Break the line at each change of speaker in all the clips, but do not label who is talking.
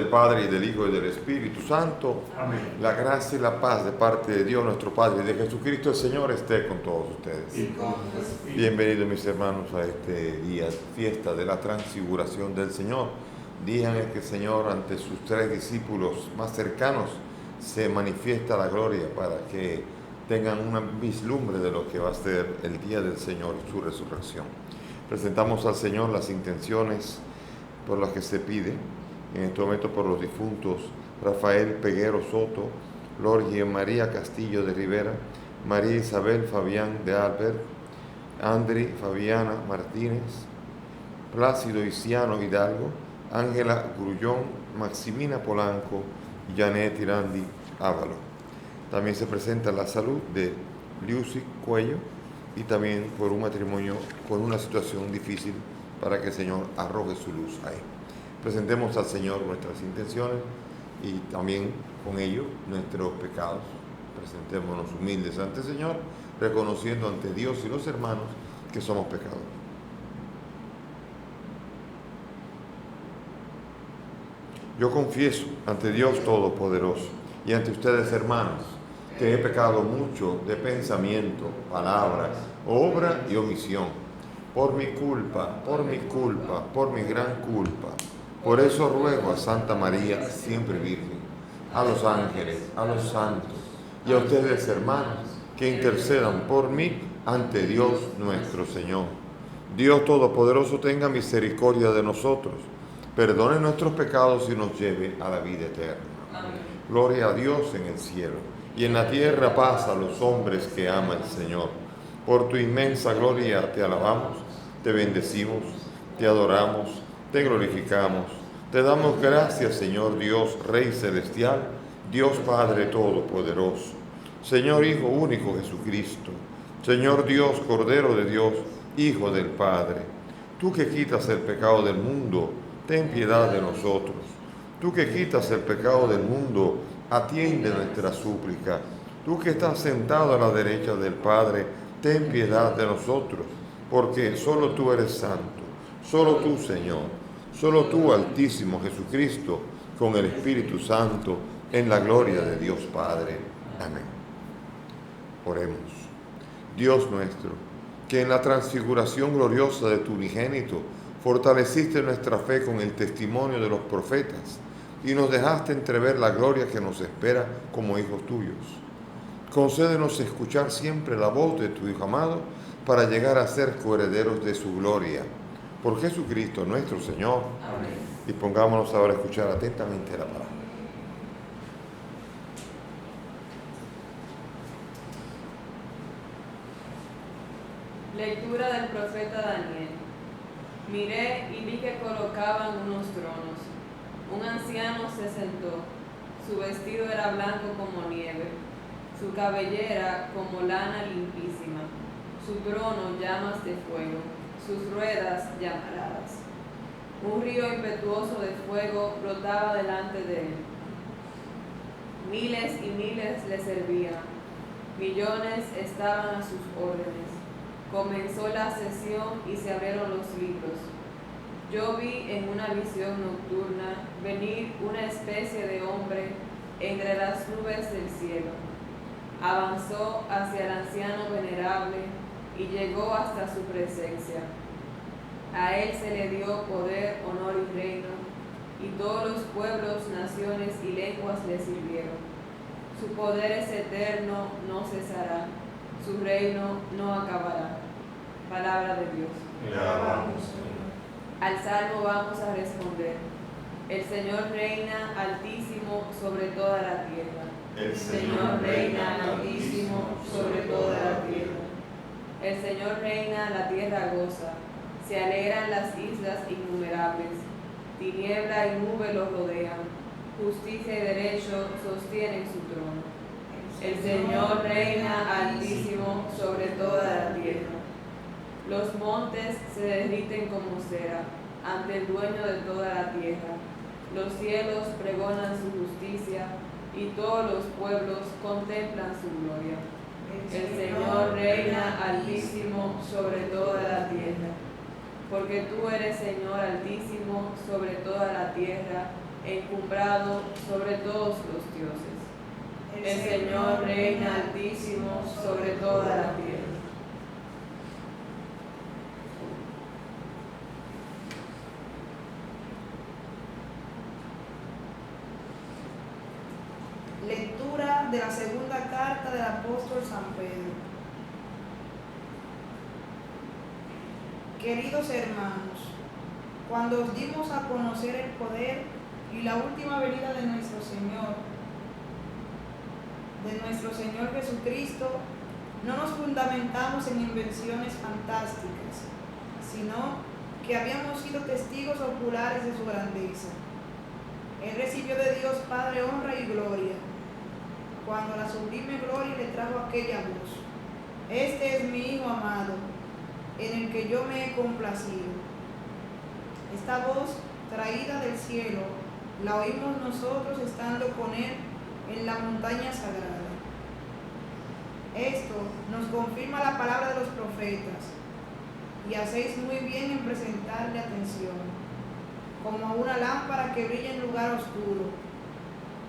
Padre, y del Hijo, y del Espíritu Santo.
Amén.
La gracia y la paz de parte de Dios nuestro Padre y de Jesucristo el Señor esté con todos ustedes.
Y con tu espíritu.
Bienvenidos mis hermanos a este día, fiesta de la transfiguración del Señor. Día en el que el Señor ante sus 3 discípulos más cercanos se manifiesta la gloria para que tengan una vislumbre de lo que va a ser el día del Señor y su resurrección. Presentamos al Señor las intenciones por las que se pide en este momento por los difuntos Rafael Peguero Soto, Lorgie María Castillo de Rivera, María Isabel Fabián de Albert, Andri Fabiana Martínez, Plácido Isiano Hidalgo, Ángela Grullón, Maximina Polanco y Janet Irandi Ávalo. También se presenta la salud de Lucy Cuello y también por un matrimonio con una situación difícil para que el Señor arroje su luz ahí. Presentemos al Señor nuestras intenciones y también con ello nuestros pecados. Presentémonos humildes ante el Señor, reconociendo ante Dios y los hermanos que somos pecadores. Yo confieso ante Dios Todopoderoso y ante ustedes, hermanos, que he pecado mucho de pensamiento, palabra, obra y omisión, por mi culpa, por mi gran culpa. Por eso ruego a Santa María, siempre Virgen, a los ángeles, a los santos y a ustedes, hermanos, que intercedan por mí ante Dios nuestro Señor. Dios Todopoderoso tenga misericordia de nosotros, perdone nuestros pecados y nos lleve a la vida eterna. Amén. Gloria a Dios en el cielo y en la tierra paz a los hombres que ama el Señor. Por tu inmensa gloria te alabamos, te bendecimos, te adoramos, te glorificamos, te damos gracias, Señor Dios, Rey Celestial, Dios Padre Todopoderoso, Señor Hijo único Jesucristo, Señor Dios, Cordero de Dios, Hijo del Padre. Tú que quitas el pecado del mundo, ten piedad de nosotros. Tú que quitas el pecado del mundo, atiende nuestra súplica. Tú que estás sentado a la derecha del Padre, ten piedad de nosotros, porque solo tú eres santo, solo tú, Señor, solo tú, Altísimo Jesucristo, con el Espíritu Santo, en la gloria de Dios Padre. Amén. Oremos. Dios nuestro, que en la transfiguración gloriosa de tu unigénito fortaleciste nuestra fe con el testimonio de los profetas y nos dejaste entrever la gloria que nos espera como hijos tuyos. Concédenos escuchar siempre la voz de tu Hijo amado para llegar a ser coherederos de su gloria. Por Jesucristo nuestro Señor.
Amén.
Y pongámonos ahora a escuchar atentamente la palabra.
Lectura del profeta Daniel. Miré y vi que colocaban unos tronos. Un anciano se sentó. Su vestido era blanco como nieve, su cabellera como lana limpísima, su trono llamas de fuego, sus ruedas llamaradas. Un río impetuoso de fuego brotaba delante de él. Miles y miles le servían, millones estaban a sus órdenes. Comenzó la sesión y se abrieron los libros. Yo vi en una visión nocturna venir una especie de hombre entre las nubes del cielo. Avanzó hacia el anciano venerable y llegó hasta su presencia. A él se le dio poder, honor y reino, y todos los pueblos, naciones y lenguas le sirvieron. Su poder es eterno, no cesará, su reino no acabará. Palabra de Dios.
Le alabamos, Señor.
Al salmo vamos a responder. El Señor reina altísimo sobre toda la tierra.
El
Señor reina altísimo sobre toda la tierra. El Señor reina, la tierra goza. Se alegran las islas innumerables. Tiniebla y nube los rodean. Justicia y derecho sostienen su trono. El Señor reina altísimo sobre toda la tierra. Los montes se derriten como cera ante el dueño de toda la tierra. Los cielos pregonan su justicia y todos los pueblos contemplan su gloria. El Señor reina altísimo sobre toda la tierra. Porque tú eres Señor altísimo sobre toda la tierra encumbrado sobre todos los dioses. El Señor reina altísimo sobre toda la tierra.
Lectura de la segunda carta del apóstol San Pedro. Queridos hermanos, cuando os dimos a conocer el poder y la última venida de nuestro Señor Jesucristo, no nos fundamentamos en invenciones fantásticas, sino que habíamos sido testigos oculares de su grandeza. Él recibió de Dios Padre honra y gloria, cuando la sublime gloria le trajo aquella voz: Este es mi Hijo amado, en el que yo me he complacido. Esta voz, traída del cielo, la oímos nosotros estando con Él en la montaña sagrada. Esto nos confirma la palabra de los profetas, y hacéis muy bien en prestarle atención, como a una lámpara que brilla en lugar oscuro,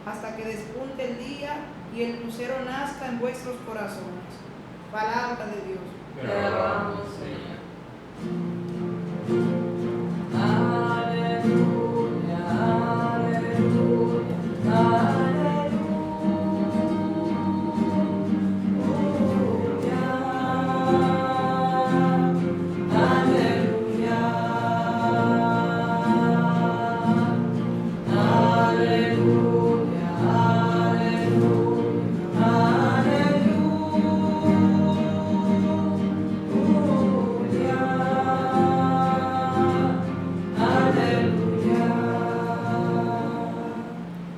hasta que despunte el día y el lucero nazca en vuestros corazones. Palabra de Dios.
Te alabamos, Señor. Aleluya, aleluya,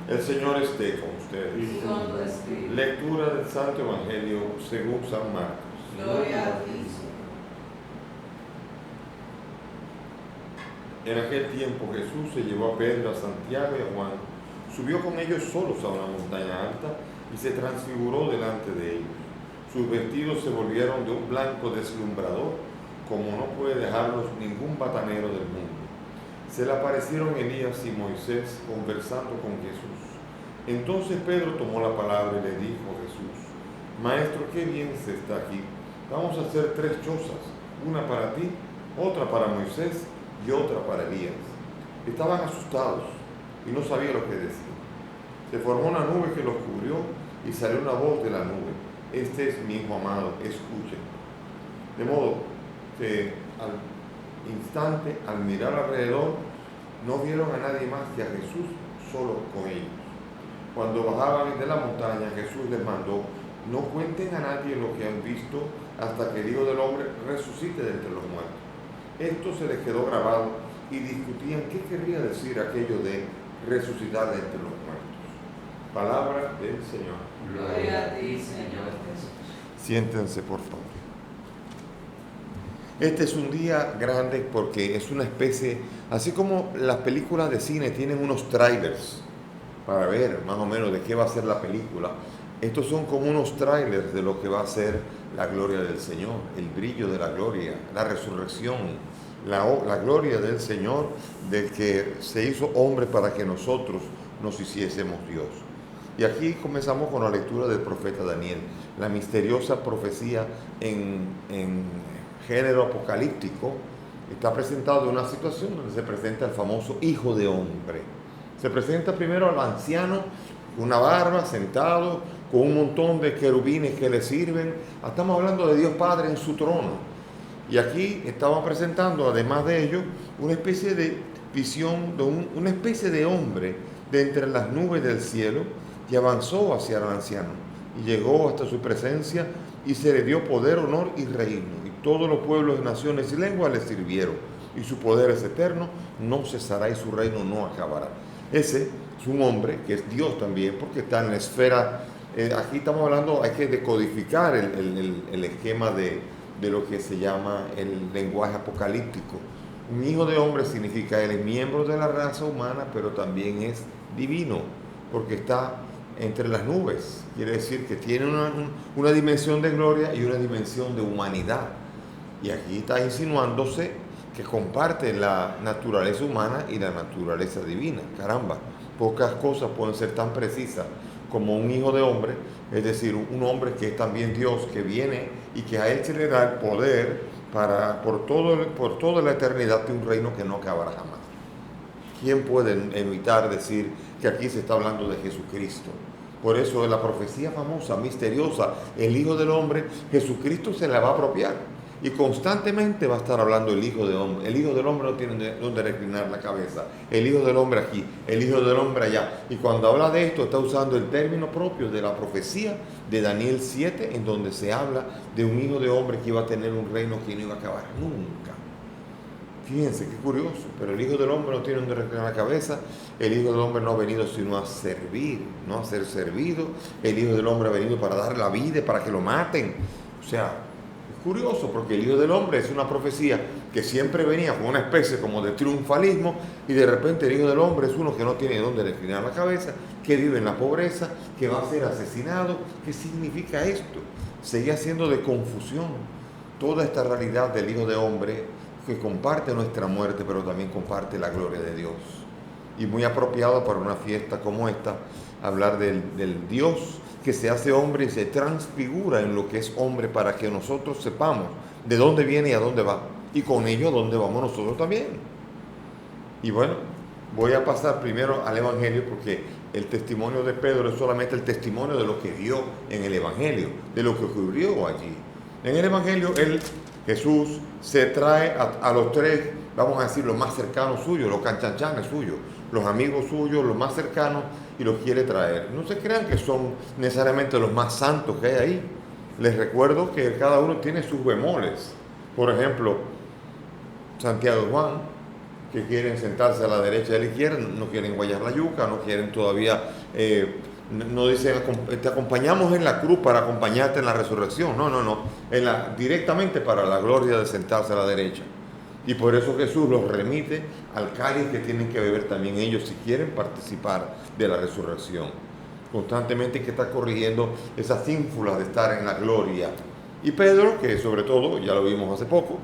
El Señor esté con ustedes.
y con tu espíritu.
Lectura del Santo Evangelio según San Marcos.
Gloria a ti, Señor.
En aquel tiempo Jesús se llevó a Pedro, a Santiago y a Juan, subió con ellos solos a una montaña alta y se transfiguró delante de ellos. Sus vestidos se volvieron de un blanco deslumbrador, como no puede dejarlos ningún batanero del mundo. Se le aparecieron Elías y Moisés conversando con Jesús. Entonces Pedro tomó la palabra y le dijo a Jesús: Maestro, qué bien se está aquí. Vamos a hacer 3 chozas, una para ti, otra para Moisés y otra para Elías. Estaban asustados y no sabían lo que decir. Se formó una nube que los cubrió y salió una voz de la nube: Este es mi Hijo amado, escuchen. De modo que al instante, al mirar alrededor, no vieron a nadie más que a Jesús solo con ellos. Cuando bajaban de la montaña, Jesús les mandó: no cuenten a nadie lo que han visto hasta que el Hijo del Hombre resucite de entre los muertos. Esto se les quedó grabado y discutían qué querría decir aquello de resucitar de entre los muertos. Palabra del Señor.
Gloria a ti, Señor Jesús.
Siéntense, por favor. Este es un día grande porque es una especie, así como las películas de cine tienen unos trailers para ver más o menos de qué va a ser la película. Estos son como unos trailers de lo que va a ser la gloria del Señor, el brillo de la gloria, la resurrección, la gloria del Señor, del que se hizo hombre para que nosotros nos hiciésemos Dios. Y aquí comenzamos con la lectura del profeta Daniel, la misteriosa profecía en género apocalíptico. Está presentado en una situación donde se presenta el famoso Hijo de Hombre. Se presenta primero al anciano, con una barba, sentado, con un montón de querubines que le sirven. Estamos hablando de Dios Padre en su trono. Y aquí estaba presentando, además de ello, una especie de visión de una especie de hombre de entre las nubes del cielo, y avanzó hacia el anciano y llegó hasta su presencia, y se le dio poder, honor y reino, y todos los pueblos, naciones y lenguas le sirvieron, y su poder es eterno, no cesará y su reino no acabará. Ese es un hombre que es Dios también, porque está en la esfera, aquí estamos hablando, hay que decodificar el esquema de lo que se llama el lenguaje apocalíptico. Un hijo de hombre significa él es miembro de la raza humana, pero también es divino, porque está entre las nubes. Quiere decir que tiene una dimensión de gloria y una dimensión de humanidad. Y aquí está insinuándose que comparte la naturaleza humana y la naturaleza divina. Caramba, Pocas cosas pueden ser tan precisas como un hijo de hombre, es decir, un hombre que es también Dios, que viene y que a él se le da el poder por toda la eternidad de un reino que no acabará jamás. ¿Quién puede evitar decir que aquí se está hablando de Jesucristo? Por eso la profecía famosa, misteriosa, el Hijo del Hombre, Jesucristo se la va a apropiar. Y constantemente va a estar hablando el Hijo del Hombre. El Hijo del Hombre no tiene donde reclinar la cabeza. El Hijo del Hombre aquí, el Hijo del Hombre allá. Y cuando habla de esto, está usando el término propio de la profecía de Daniel 7, en donde se habla de un Hijo de Hombre que iba a tener un reino que no iba a acabar nunca. Fíjense, qué curioso. Pero el Hijo del Hombre no tiene donde reclinar la cabeza. El Hijo del Hombre no ha venido sino a servir, no a ser servido. El Hijo del Hombre ha venido para dar la vida, para que lo maten. O sea, curioso, porque el Hijo del Hombre es una profecía que siempre venía con una especie como de triunfalismo, y de repente el Hijo del Hombre es uno que no tiene dónde reclinar la cabeza, que vive en la pobreza, que va a ser asesinado. ¿Qué significa esto? Sigue siendo de confusión toda esta realidad del Hijo del Hombre, que comparte nuestra muerte, pero también comparte la gloria de Dios. Y muy apropiado para una fiesta como esta, hablar del Dios que se hace hombre y se transfigura en lo que es hombre, para que nosotros sepamos de dónde viene y a dónde va, y con ello a dónde vamos nosotros también. Y bueno, voy a pasar primero al Evangelio, porque el testimonio de Pedro es solamente el testimonio de lo que vio en el Evangelio, de lo que ocurrió allí. En el Evangelio, Jesús se trae a los tres, vamos a decir, los más cercanos suyos, los canchanchanes suyos, los amigos suyos, los más cercanos, y los quiere traer. No se crean que son necesariamente los más santos que hay ahí. Les recuerdo que cada uno tiene sus bemoles. Por ejemplo, Santiago y Juan, que quieren sentarse a la derecha y a la izquierda, no quieren guayar la yuca, no quieren todavía, no dicen, te acompañamos en la cruz para acompañarte en la resurrección. No, directamente para la gloria de sentarse a la derecha. Y por eso Jesús los remite al cáliz que tienen que beber también ellos si quieren participar de la resurrección. Constantemente que está corrigiendo esas ínfulas de estar en la gloria. Y Pedro, que sobre todo, ya lo vimos hace poco,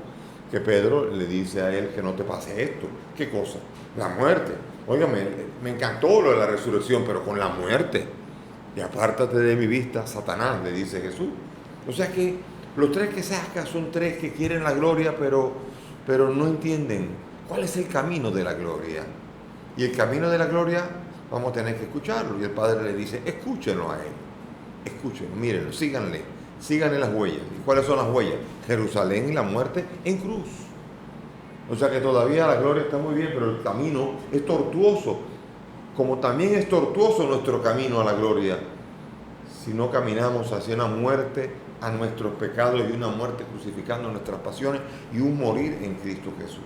que Pedro le dice a él que no te pase esto. ¿Qué cosa? La muerte. Óigame, me encantó lo de la resurrección, pero con la muerte. Y apártate de mi vista, Satanás, le dice Jesús. O sea que los tres que saca son tres que quieren la gloria, pero no entienden cuál es el camino de la gloria. Y el camino de la gloria vamos a tener que escucharlo. Y el Padre le dice, escúchenlo a él. Escúchenlo, mírenlo, síganle las huellas. ¿Y cuáles son las huellas? Jerusalén y la muerte en cruz. O sea que todavía la gloria está muy bien, pero el camino es tortuoso. Como también es tortuoso nuestro camino a la gloria, si no caminamos hacia una muerte a nuestros pecados y una muerte crucificando nuestras pasiones y un morir en Cristo Jesús.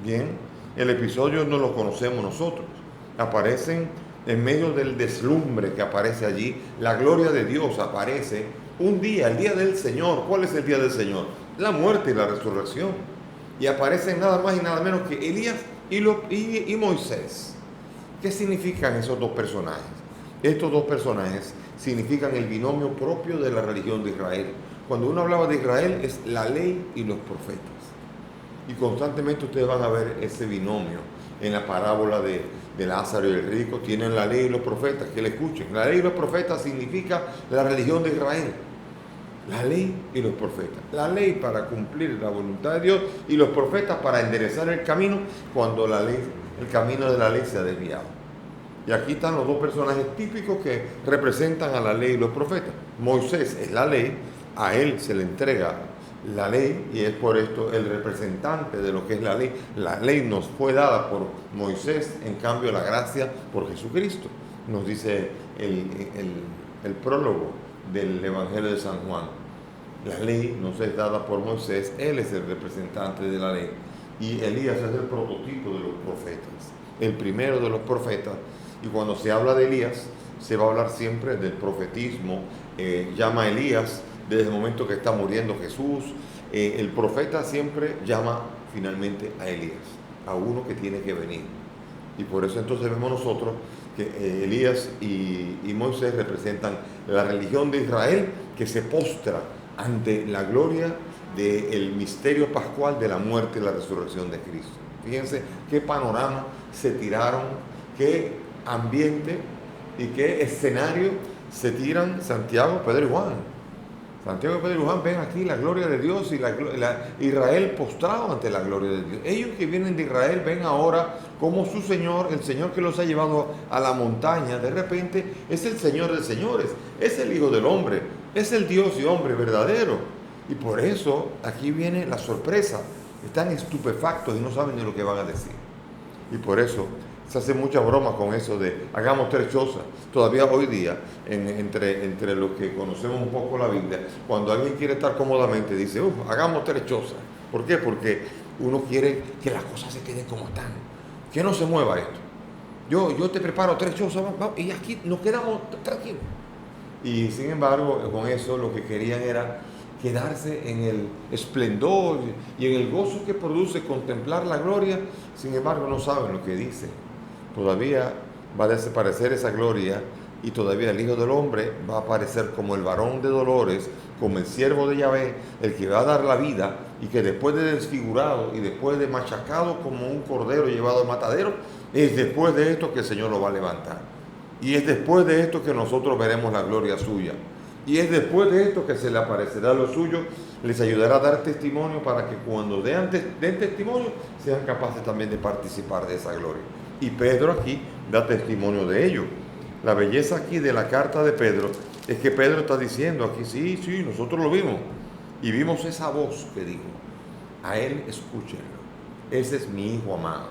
Bien, el episodio no lo conocemos nosotros. Aparecen en medio del deslumbre que aparece allí, la gloria de Dios aparece un día, el día del Señor. ¿Cuál es el día del Señor? La muerte y la resurrección. Y aparecen nada más y nada menos que Elías y Moisés. ¿Qué significan esos dos personajes? Estos dos personajes significan el binomio propio de la religión de Israel. Cuando uno hablaba de Israel es la ley y los profetas. Y constantemente ustedes van a ver ese binomio en la parábola de Lázaro y el rico. Tienen la ley y los profetas, que le escuchen. La ley y los profetas significa la religión de Israel. La ley y los profetas. La ley para cumplir la voluntad de Dios y los profetas para enderezar el camino cuando el camino de la ley se ha desviado. Y aquí están los dos personajes típicos que representan a la ley y los profetas. Moisés es la ley, a él se le entrega la ley y es por esto el representante de lo que es la ley. La ley nos fue dada por Moisés, en cambio la gracia por Jesucristo. Nos dice el prólogo del Evangelio de San Juan. La ley nos es dada por Moisés, él es el representante de la ley. Y Elías es el prototipo de los profetas, el primero de los profetas. Y cuando se habla de Elías, se va a hablar siempre del profetismo. Llama a Elías desde el momento que está muriendo Jesús. El profeta siempre llama finalmente a Elías, a uno que tiene que venir. Y por eso entonces vemos nosotros que Elías y Moisés representan la religión de Israel que se postra ante la gloria del misterio pascual de la muerte y la resurrección de Cristo. Fíjense qué panorama se tiraron, qué ambiente y qué escenario se tiran Santiago, Pedro y Juan. Santiago, Pedro y Juan ven aquí la gloria de Dios y Israel postrado ante la gloria de Dios. Ellos que vienen de Israel ven ahora cómo su Señor, el Señor que los ha llevado a la montaña, de repente es el Señor de señores, es el Hijo del Hombre, es el Dios y hombre verdadero. Y por eso aquí viene la sorpresa. Están estupefactos y no saben ni lo que van a decir. Y por eso se hace mucha broma con eso de hagamos 3 chozas. Todavía hoy día, entre los que conocemos un poco la Biblia, cuando alguien quiere estar cómodamente, dice, hagamos 3 chozas. ¿Por qué? Porque uno quiere que las cosas se queden como están, que no se mueva esto. Yo te preparo 3 chozas y aquí nos quedamos tranquilos. Y sin embargo, con eso lo que querían era quedarse en el esplendor y en el gozo que produce contemplar la gloria. Sin embargo, no saben lo que dice. Todavía va a desaparecer esa gloria y todavía el Hijo del Hombre va a aparecer como el varón de dolores, como el siervo de Yahvé, el que va a dar la vida, y que después de desfigurado y después de machacado como un cordero llevado al matadero, es después de esto que el Señor lo va a levantar. Y es después de esto que nosotros veremos la gloria suya. Y es después de esto que se le aparecerá lo suyo, les ayudará a dar testimonio para que cuando den testimonio sean capaces también de participar de esa gloria. Y Pedro aquí da testimonio de ello. La belleza aquí de la carta de Pedro es que Pedro está diciendo aquí, sí, nosotros lo vimos. Y vimos esa voz que dijo, a él escúchenlo, ese es mi Hijo amado.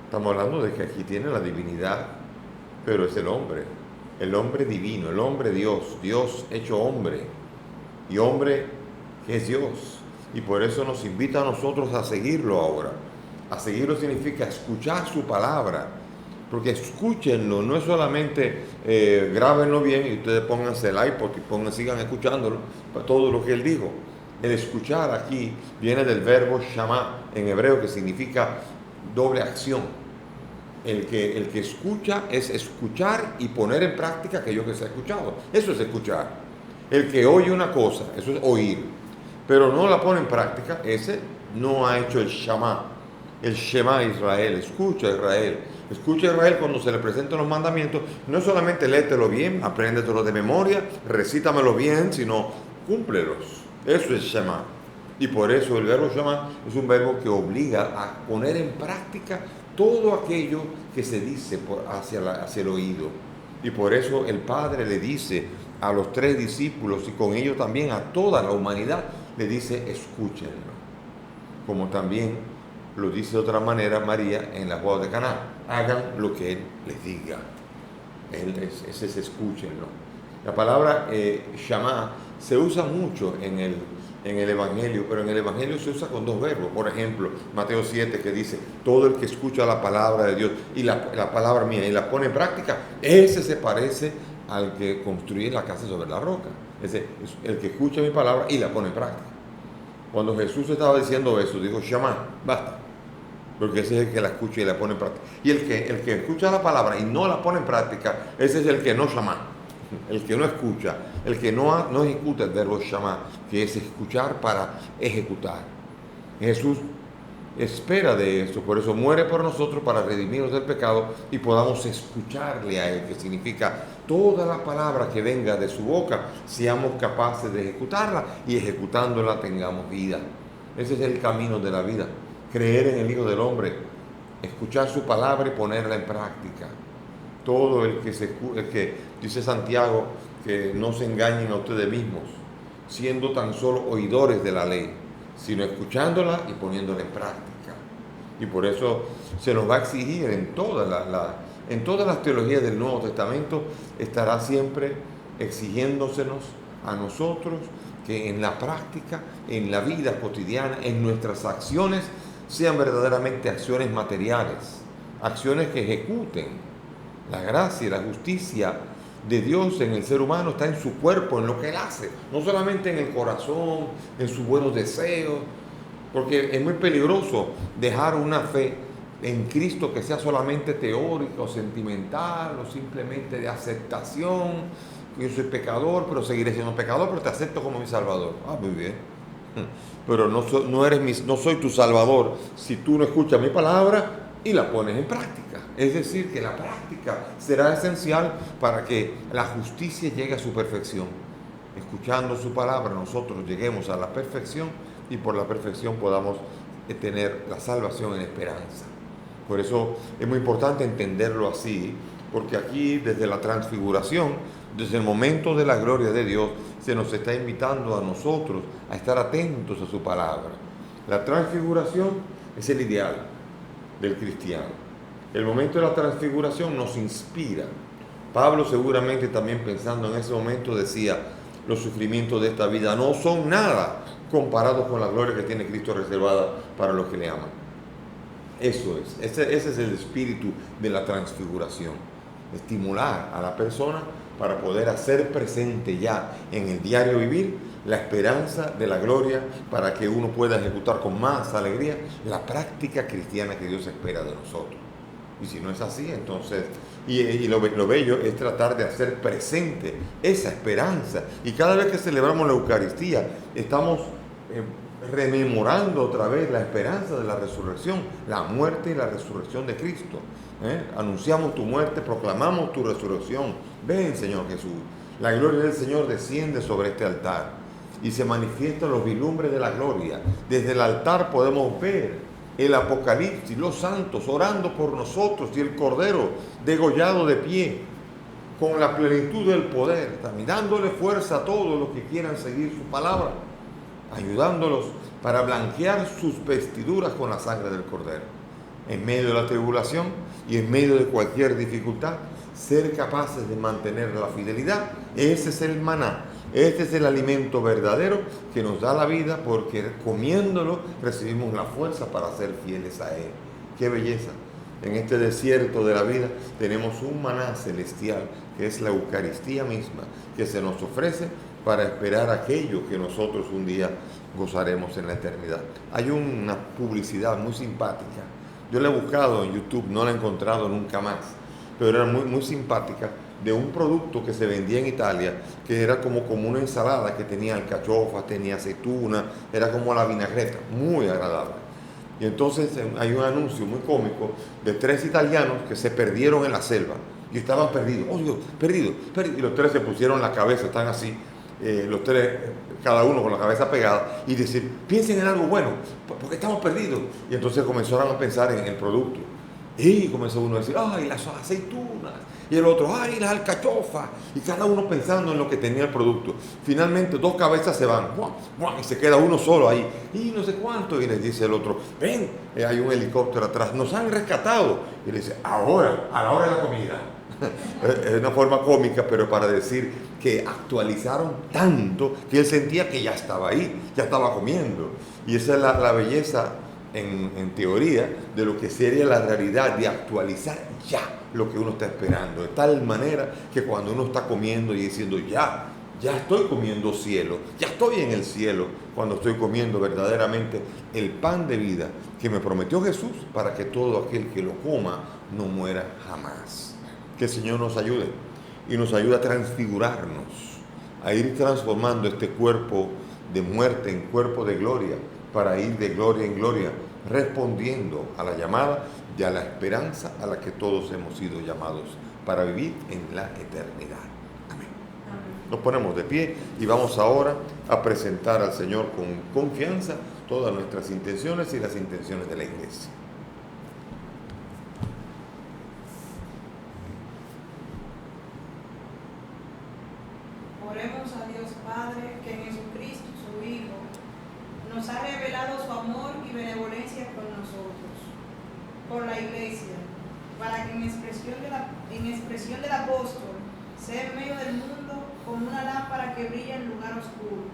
Estamos hablando de que aquí tiene la divinidad, pero es el hombre divino, el hombre Dios, Dios hecho hombre, y hombre que es Dios. Y por eso nos invita a nosotros a seguirlo ahora. A seguirlo significa escuchar su palabra, porque escúchenlo, no es solamente grábenlo bien y ustedes pónganse el iPod y sigan escuchándolo, todo lo que él dijo. El escuchar aquí viene del verbo shama en hebreo, que significa doble acción. El que escucha es escuchar y poner en práctica aquello que se ha escuchado. Eso es escuchar. El que oye una cosa, eso es oír, pero no la pone en práctica, ese no ha hecho el shama. El Shema Israel, escucha Israel. Escucha Israel cuando se le presentan los mandamientos. No solamente léetelo bien, apréndetelo de memoria, recítamelo bien, sino cúmplelos. Eso es Shema. Y por eso el verbo Shema es un verbo que obliga a poner en práctica todo aquello que se dice hacia el oído. Y por eso el Padre le dice a los 3 discípulos y con ellos también a toda la humanidad, le dice escúchenlo. Como también lo dice de otra manera María en las bodas de Caná, hagan lo que Él les diga. Ese es escúchenlo. La palabra Shama se usa mucho en el Evangelio, pero en el Evangelio se usa con 2 verbos. Por ejemplo, Mateo 7, que dice, todo el que escucha la palabra de Dios y la palabra mía y la pone en práctica, ese se parece al que construye la casa sobre la roca. Ese es el que escucha mi palabra y la pone en práctica. Cuando Jesús estaba diciendo eso, dijo, Shama, basta. Porque ese es el que la escucha y la pone en práctica. Y el que escucha la palabra y no la pone en práctica, ese es el que no llama, el que no escucha, el que no ejecuta el verbo shama, que es escuchar para ejecutar. Jesús espera de esto, por eso muere por nosotros para redimirnos del pecado y podamos escucharle a Él, que significa toda la palabra que venga de su boca, seamos capaces de ejecutarla y ejecutándola tengamos vida. Ese es el camino de la vida. Creer en el Hijo del Hombre, escuchar su palabra y ponerla en práctica. Todo el que dice Santiago, que no se engañen a ustedes mismos, siendo tan solo oidores de la ley, sino escuchándola y poniéndola en práctica. Y por eso se nos va a exigir en todas las teologías del Nuevo Testamento, estará siempre exigiéndosenos a nosotros que en la práctica, en la vida cotidiana, en nuestras acciones, sean verdaderamente acciones materiales, acciones que ejecuten la gracia y la justicia de Dios en el ser humano. Está en su cuerpo, en lo que Él hace, no solamente en el corazón, en sus buenos deseos, porque es muy peligroso dejar una fe en Cristo que sea solamente teórica o sentimental o simplemente de aceptación. Yo soy pecador, pero seguiré siendo pecador, pero te acepto como mi Salvador. Muy bien. Pero no soy tu Salvador si tú no escuchas mi palabra y la pones en práctica. Es decir, que la práctica será esencial para que la justicia llegue a su perfección. Escuchando su palabra, nosotros lleguemos a la perfección y por la perfección podamos tener la salvación en esperanza. Por eso es muy importante entenderlo así, porque aquí desde la transfiguración, desde el momento de la gloria de Dios, se nos está invitando a nosotros a estar atentos a su palabra. La transfiguración es el ideal del cristiano. El momento de la transfiguración nos inspira. Pablo seguramente también pensando en ese momento decía, los sufrimientos de esta vida no son nada comparados con la gloria que tiene Cristo reservada para los que le aman. Eso es, ese es el espíritu de la transfiguración. Estimular a la persona para poder hacer presente ya en el diario vivir la esperanza de la gloria, para que uno pueda ejecutar con más alegría la práctica cristiana que Dios espera de nosotros. Y si no es así, entonces, lo bello es tratar de hacer presente esa esperanza. Y cada vez que celebramos la Eucaristía, estamos rememorando otra vez la esperanza de la resurrección, la muerte y la resurrección de Cristo. Anunciamos tu muerte, proclamamos tu resurrección. Ven, Señor Jesús. La gloria del Señor desciende sobre este altar y se manifiestan los vislumbres de la gloria. Desde el altar podemos ver el Apocalipsis, los santos orando por nosotros y el Cordero degollado de pie con la plenitud del poder, también dándole fuerza a todos los que quieran seguir su palabra, ayudándolos para blanquear sus vestiduras con la sangre del Cordero. En medio de la tribulación y en medio de cualquier dificultad, ser capaces de mantener la fidelidad. Ese es el maná, este es el alimento verdadero que nos da la vida, porque comiéndolo recibimos la fuerza para ser fieles a Él. ¡Qué belleza! En este desierto de la vida tenemos un maná celestial, que es la Eucaristía misma, que se nos ofrece para esperar aquello que nosotros un día gozaremos en la eternidad. Hay una publicidad muy simpática. Yo la he buscado en YouTube, no la he encontrado nunca más, pero era muy, muy simpática, de un producto que se vendía en Italia, que era como una ensalada que tenía alcachofas, tenía aceituna, era como la vinagreta, muy agradable. Y entonces hay un anuncio muy cómico de 3 italianos que se perdieron en la selva y estaban perdidos. ¡Oh Dios, perdidos! Y los 3 se pusieron la cabeza, están así, los 3, cada uno con la cabeza pegada, y decir, piensen en algo bueno, porque estamos perdidos. Y entonces comenzaron a pensar en el producto. Y comenzó uno a decir, ¡ay, las aceitunas! Y el otro, ¡ay, las alcachofas! Y cada uno pensando en lo que tenía el producto. Finalmente 2 cabezas se van, ¡buah, buah! Y se queda uno solo ahí, y no sé cuánto. Y les dice el otro, ven, hay un helicóptero atrás, nos han rescatado. Y le dice, ahora, a la hora de la comida. Es una forma cómica, pero para decir que actualizaron tanto que él sentía que ya estaba ahí, ya estaba comiendo. Y esa es la belleza en teoría de lo que sería la realidad de actualizar ya lo que uno está esperando, de tal manera que cuando uno está comiendo y diciendo ya estoy comiendo cielo, ya estoy en el cielo, cuando estoy comiendo verdaderamente el pan de vida que me prometió Jesús, para que todo aquel que lo coma no muera jamás. Que el Señor nos ayude y nos ayude a transfigurarnos, a ir transformando este cuerpo de muerte en cuerpo de gloria, para ir de gloria en gloria, respondiendo a la llamada y a la esperanza a la que todos hemos sido llamados para vivir en la eternidad. Amén. Nos ponemos de pie y vamos ahora a presentar al Señor con confianza todas nuestras intenciones y las intenciones de la iglesia.
Oremos a Dios Padre, que en Jesucristo, su Hijo, nos ha revelado su amor y benevolencia con nosotros, por la Iglesia, para que en expresión del apóstol sea en medio del mundo como una lámpara que brilla en lugar oscuro,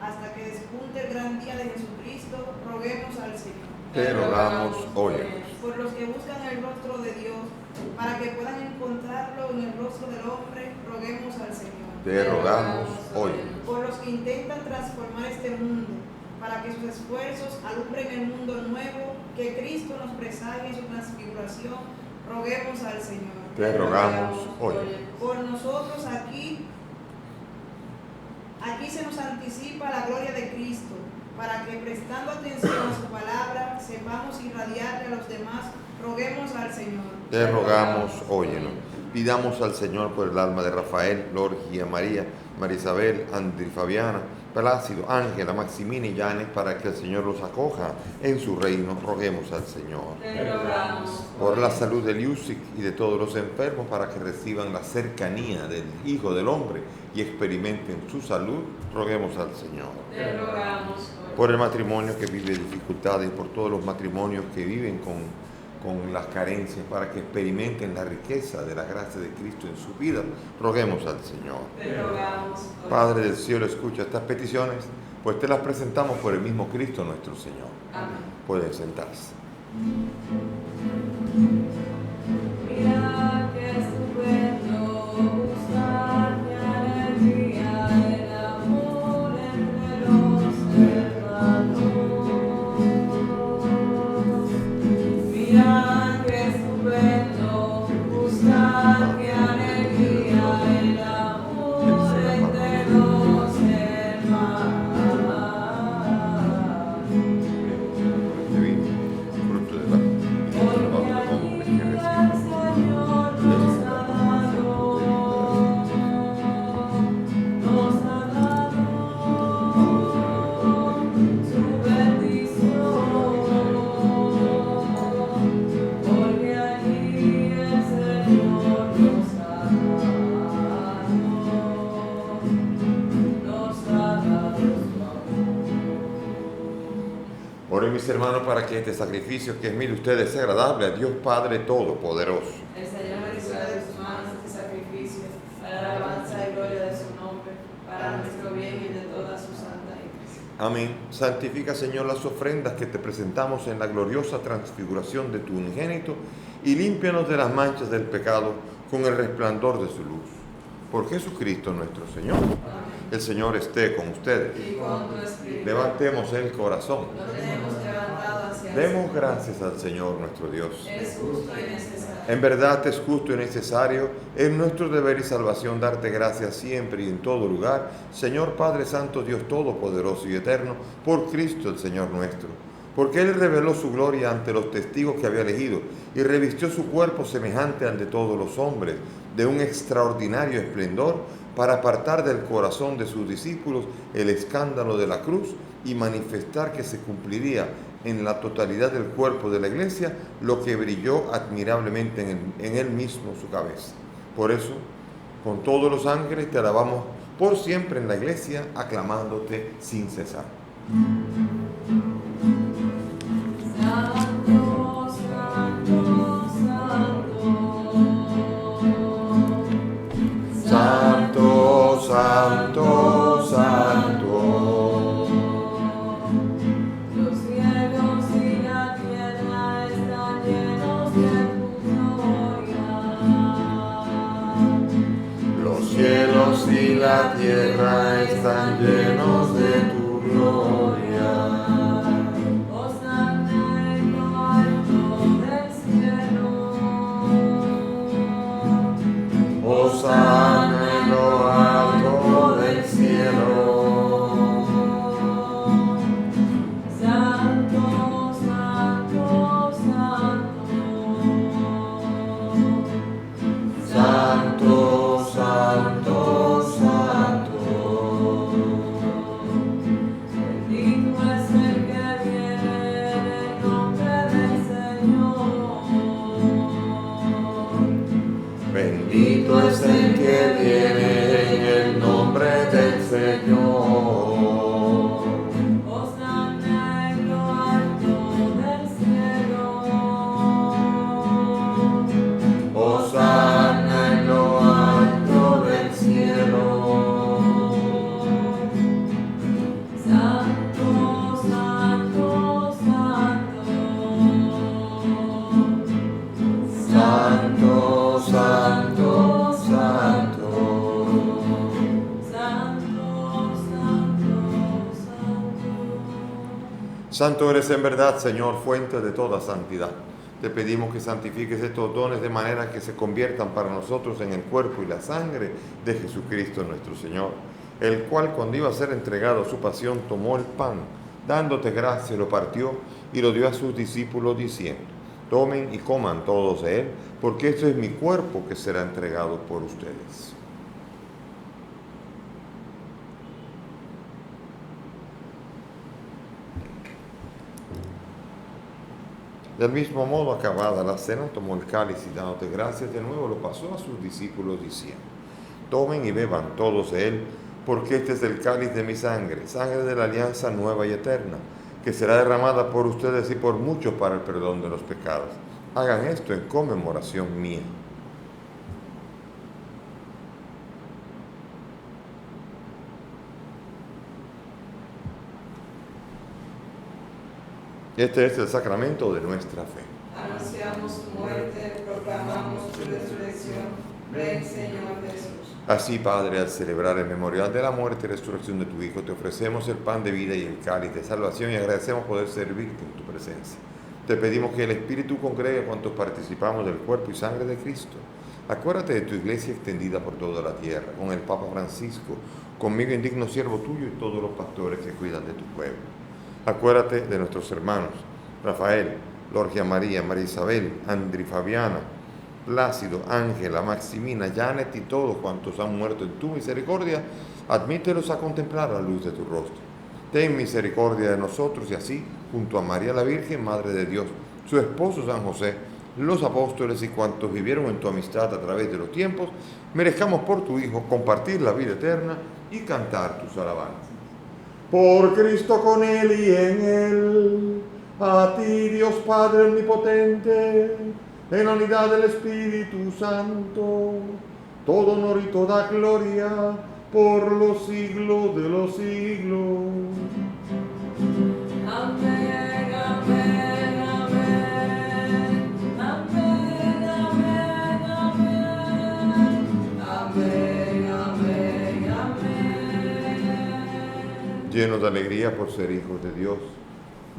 hasta que despunte el gran día de Jesucristo. Roguemos al Señor.
Te rogamos hoy.
Por los que buscan el rostro de Dios, para que puedan encontrarlo en el rostro del hombre, roguemos al Señor.
Te rogamos hoy.
Por los que intentan transformar este mundo, para que sus esfuerzos alumbren el mundo nuevo que Cristo nos presagia en su transfiguración, roguemos al Señor.
Te rogamos hoy.
Por nosotros aquí se nos anticipa la gloria de Cristo, para que prestando atención a su palabra sepamos irradiar irradiarle a los demás, roguemos al Señor.
Te rogamos, óyenos. Pidamos al Señor por el alma de Rafael, Lorgia, María, Marisabel, Andri, Fabiana, Plácido, Ángela, Maximina y Yanes, para que el Señor los acoja en su reino. Roguemos al Señor.
Te rogamos.
Por la salud de Liusic y de todos los enfermos, para que reciban la cercanía del Hijo del Hombre y experimenten su salud, roguemos al Señor.
Te rogamos.
Por el matrimonio que vive dificultades, por todos los matrimonios que viven con las carencias, para que experimenten la riqueza de la gracia de Cristo en su vida, roguemos al Señor.
Te rogamos.
Padre del cielo, escucha estas peticiones, pues te las presentamos por el mismo Cristo nuestro Señor.
Amén.
Pueden sentarse.
Mira que estupendo buscar mi alegría, el amor entre los hermanos. Mira que estupendo buscar mi alegría, el amor entre los hermanos.
Fruto de la
Porque
hombre que
allí el
recibe.
Señor nos ha dado su bendición. Porque allí el Señor nos ha dado su amor.
Oren mis hermanos para que este sacrificio que es mío de ustedes sea agradable a Dios Padre Todopoderoso.
El Señor reciba de sus manos este sacrificio para la alabanza y gloria de su nombre, para nuestro bien y de toda su santa iglesia.
Amén. Santifica, Señor, las ofrendas que te presentamos en la gloriosa transfiguración de tu unigénito y límpianos de las manchas del pecado con el resplandor de su luz. Por Jesucristo nuestro Señor.
Amén.
El Señor esté con ustedes.
Y con tu espíritu.
Levantemos el corazón.
Lo tenemos levantado hacia el
Demos
Señor.
gracias al Señor nuestro Dios.
Es justo y necesario.
En verdad es justo y necesario, es nuestro deber y salvación darte gracias siempre y en todo lugar, Señor Padre Santo, Dios Todopoderoso y Eterno, por Cristo el Señor nuestro. Porque Él reveló su gloria ante los testigos que había elegido y revistió su cuerpo semejante al de todos los hombres, de un extraordinario esplendor, para apartar del corazón de sus discípulos el escándalo de la cruz y manifestar que se cumpliría en la totalidad del cuerpo de la iglesia lo que brilló admirablemente en él mismo su cabeza. Por eso, con todos los ángeles te alabamos por siempre en la iglesia, aclamándote sin cesar.
Santo, santo, santo.
Santo, santo, santo.
Los cielos y la tierra están llenos de tu gloria.
Los cielos y la tierra están llenos de tu gloria.
Hosana en lo alto del cielo.
Hosana en lo alto del cielo.
Santo, santo, santo.
Santo, santo, santo.
Bendito es el que viene en el nombre del Señor.
Bendito es el que viene en el nombre del Señor.
Hosana en lo alto del cielo.
Hosana en lo alto del cielo.
Santo, santo, santo.
Santo, santo, santo.
Santo, santo, santo.
Santo eres en verdad, Señor, fuente de toda santidad. Te pedimos que santifiques estos dones de manera que se conviertan para nosotros en el cuerpo y la sangre de Jesucristo nuestro Señor, el cual cuando iba a ser entregado a su pasión tomó el pan, Dándote gracias, lo partió y lo dio a sus discípulos diciendo: tomen y coman todos de él, porque esto es mi cuerpo que será entregado por ustedes. Del mismo modo, acabada la cena, tomó el cáliz y dándote gracias de nuevo, lo pasó a sus discípulos diciendo: tomen y beban todos de él, porque este es el cáliz de mi sangre, sangre de la alianza nueva y eterna, que será derramada por ustedes y por muchos para el perdón de los pecados. Hagan esto en conmemoración mía. Este es el sacramento de nuestra fe.
Anunciamos tu muerte, proclamamos tu resurrección. Ven, Señor Jesús.
Así, Padre, al celebrar el memorial de la muerte y resurrección de tu Hijo, te ofrecemos el pan de vida y el cáliz de salvación y agradecemos poder servirte en tu presencia. Te pedimos que el Espíritu congregue a cuantos participamos del cuerpo y sangre de Cristo. Acuérdate de tu iglesia extendida por toda la tierra, con el Papa Francisco, conmigo indigno siervo tuyo y todos los pastores que cuidan de tu pueblo. Acuérdate de nuestros hermanos Rafael, Lorgia María, María Isabel, Andri Fabiana, Plácido, Ángela, Maximina, Janet y todos cuantos han muerto en tu misericordia. Admítelos a contemplar la luz de tu rostro. Ten misericordia de nosotros y así, junto a María la Virgen, Madre de Dios, su esposo San José, los apóstoles y cuantos vivieron en tu amistad a través de los tiempos, merezcamos por tu Hijo compartir la vida eterna y cantar tus alabanzas. Por Cristo, con Él y en Él, a ti Dios Padre Omnipotente, en la unidad del Espíritu Santo, todo honor y toda gloria por los siglos de los siglos.
Amén, amén, amén. Amén, amén, amén. Amén, amén, amén.
Llenos de alegría por ser hijos de Dios,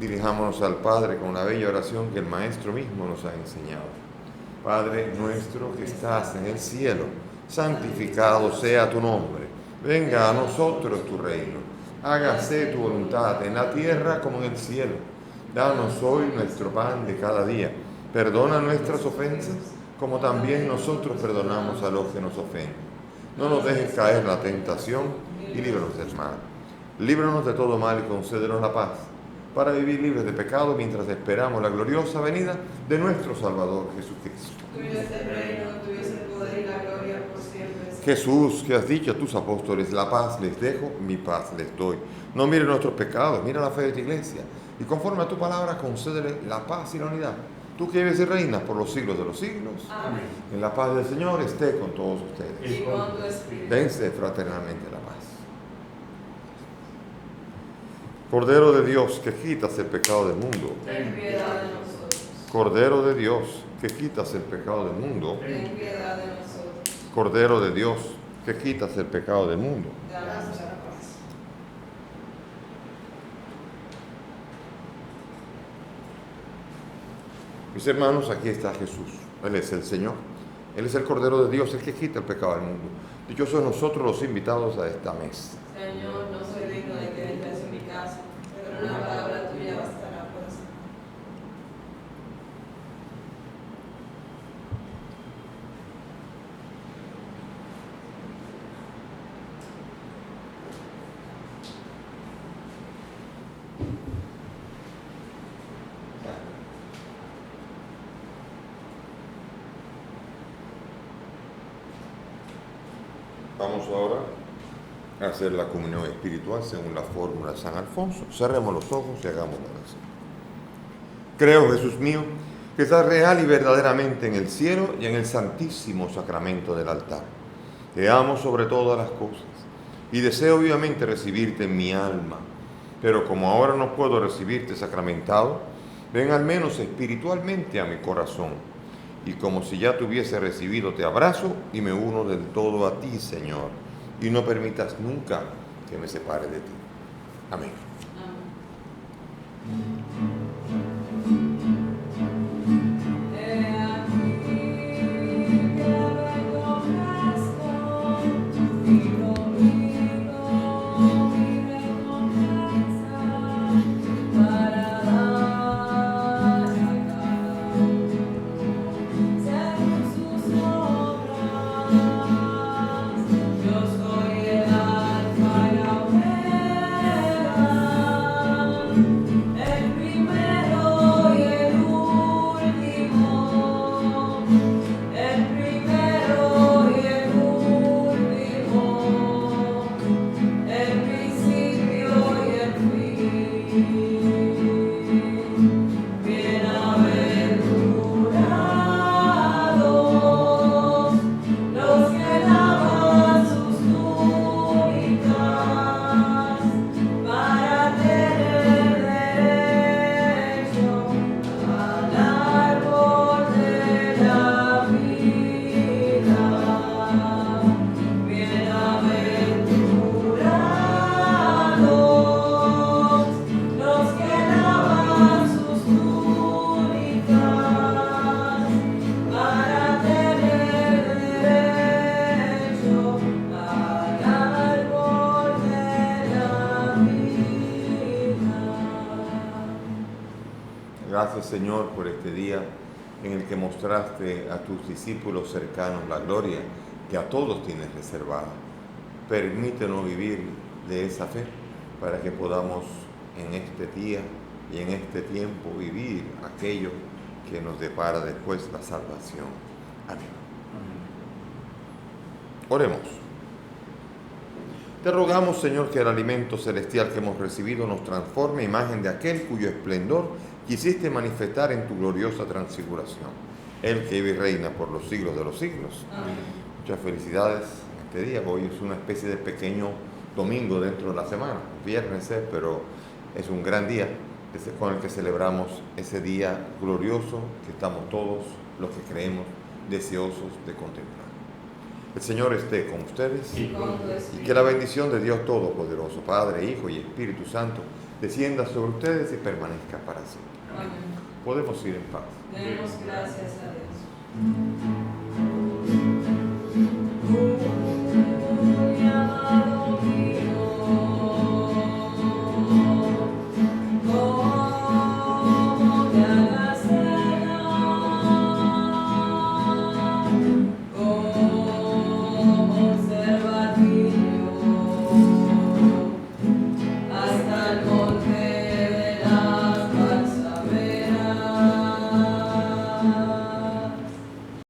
dirijámonos al Padre con la bella oración que el Maestro mismo nos ha enseñado. Padre nuestro que estás en el cielo, santificado sea tu nombre. Venga a nosotros tu reino. Hágase tu voluntad en la tierra como en el cielo. Danos hoy nuestro pan de cada día. Perdona nuestras ofensas, como también nosotros perdonamos a los que nos ofenden. No nos dejes caer en la tentación y líbranos del mal. Líbranos de todo mal y concédenos la paz, para vivir libres de pecado mientras esperamos la gloriosa venida de nuestro Salvador Jesucristo.
Tuyo es el reino, tuyo es el poder y la gloria por siempre.
Jesús, que has dicho a tus apóstoles: la paz les dejo, mi paz les doy. No mire nuestros pecados, mira la fe de tu iglesia, y conforme a tu palabra concédele la paz y la unidad. Tú que vives y reinas por los siglos de los siglos.
Amén.
En la paz del Señor esté con todos ustedes.
Y con tu espíritu.
Dense fraternalmente la paz. Cordero de Dios, que quitas el pecado del mundo.
Ten piedad de nosotros.
Cordero de Dios, que quitas el pecado del mundo.
Ten piedad de nosotros.
Cordero de Dios, que quitas el pecado del mundo.
Danos la paz.
Mis hermanos, aquí está Jesús. Él es el Señor. Él es el Cordero de Dios, el que quita el pecado del mundo. Dichosos nosotros los invitados a esta mesa.
Señor, no soy digno de que entres en mi casa, pero una palabra tuya bastará para sanar.
Vamos ahora a hacer la comunión espiritual según la fórmula de San Alfonso. Cerremos los ojos y hagamos la oración. Creo, Jesús mío, que estás real y verdaderamente en el cielo y en el santísimo sacramento del altar. Te amo sobre todas las cosas y deseo vivamente recibirte en mi alma. Pero como ahora no puedo recibirte sacramentado, ven al menos espiritualmente a mi corazón. Y como si ya te hubiese recibido, te abrazo y me uno del todo a ti, Señor. Y no permitas nunca que me separe de ti. Amén. Gracias, Señor, por este día en el que mostraste a tus discípulos cercanos la gloria que a todos tienes reservada. Permítenos vivir de esa fe para que podamos en este día y en este tiempo vivir aquello que nos depara después la salvación. Amén. Oremos. Te rogamos, Señor, que el alimento celestial que hemos recibido nos transforme en imagen de aquel cuyo esplendor quisiste manifestar en tu gloriosa transfiguración. Él que vive y reina por los siglos de los siglos.
Amén.
Muchas felicidades en este día. Hoy es una especie de pequeño domingo dentro de la semana. Viernes es, pero es un gran día con el que celebramos ese día glorioso que estamos todos los que creemos deseosos de contemplar. El Señor esté con ustedes
Y con tu
y
espíritu.
que la bendición de Dios Todopoderoso, Padre, Hijo y Espíritu Santo, descienda sobre ustedes y permanezca para siempre.
Amén.
Podemos ir en paz.
Demos gracias a Dios.